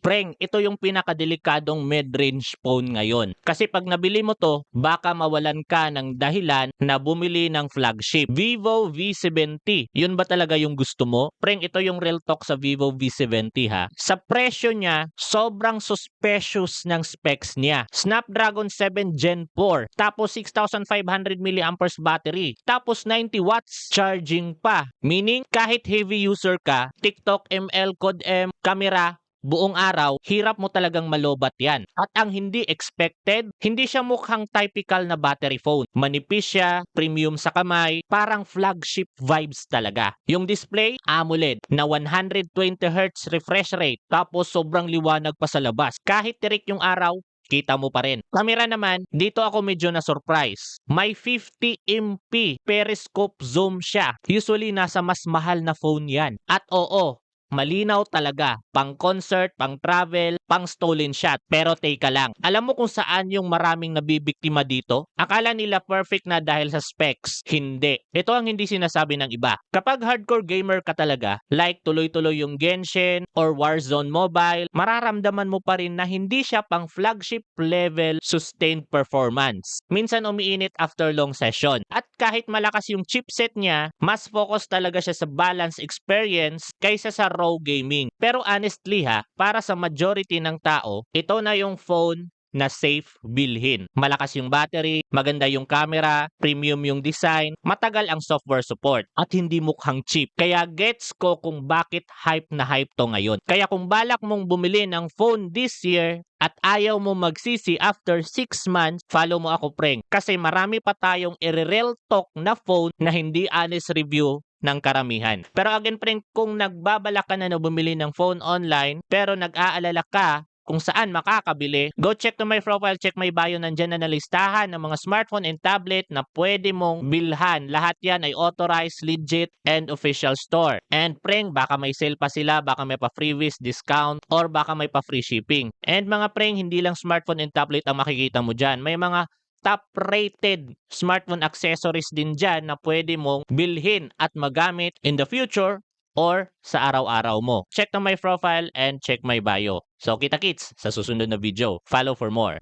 Preng, ito yung pinakadelikadong mid-range phone ngayon. Kasi pag nabili mo to, baka mawalan ka ng dahilan na bumili ng flagship. Vivo V70. Yun ba talaga yung gusto mo? Preng, ito yung real talk sa Vivo V70 ha. Sa presyo niya, sobrang suspicious ng specs niya. Snapdragon 7 Gen 4. Tapos 6,500 mAh battery. Tapos 90 watts charging pa. Meaning, kahit heavy user ka, TikTok, ML, Code M, camera, buong araw, hirap mo talagang malobat yan. At ang hindi expected, hindi siya mukhang typical na battery phone. Manipis siya, premium sa kamay, parang flagship vibes talaga. Yung display, AMOLED na 120Hz refresh rate, tapos sobrang liwanag pa sa labas. Kahit tirik yung araw, kita mo pa rin. Camera naman, dito ako medyo na-surprise. May 50MP periscope zoom siya. Usually, nasa mas mahal na phone yan. At oo, malinaw talaga, pang concert, pang travel, pang stolen shot. Pero teka lang, alam mo kung saan yung maraming nabibiktima dito? Akala nila perfect na dahil sa specs. Hindi. Ito ang hindi sinasabi ng iba. Kapag hardcore gamer ka talaga, like tuloy-tuloy yung Genshin or Warzone Mobile, mararamdaman mo pa rin na hindi siya pang flagship level sustained performance. Minsan umiinit after long session. At kahit malakas yung chipset niya, mas focus talaga siya sa balance experience kaysa sa raw gaming. Pero honestly ha, para sa majority ng tao, ito na yung phone na safe bilhin. Malakas yung battery, maganda yung camera, premium yung design, matagal ang software support, at hindi mukhang cheap. Kaya gets ko kung bakit hype na hype to ngayon. Kaya kung balak mong bumili ng phone this year, at ayaw mo magsisi after 6 months, follow mo ako, Preng. Kasi marami pa tayong i-real talk na phone na hindi honest review ng karamihan. Pero again, Preng, kung nagbabalak ka na bumili ng phone online, pero nag-aalala ka kung saan makakabili, go check to my profile, check my bio, nandyan na nalistahan ng mga smartphone and tablet na pwede mong bilhan. Lahat yan ay authorized, legit, and official store. And Preng, baka may sale pa sila, baka may pa freebies, discount, or baka may pa free shipping. And mga Preng, hindi lang smartphone and tablet ang makikita mo dyan. May mga top-rated smartphone accessories din dyan na pwede mong bilhin at magamit in the future or sa araw-araw mo. Check na my profile and check my bio. So kita-kits sa susunod na video. Follow for more.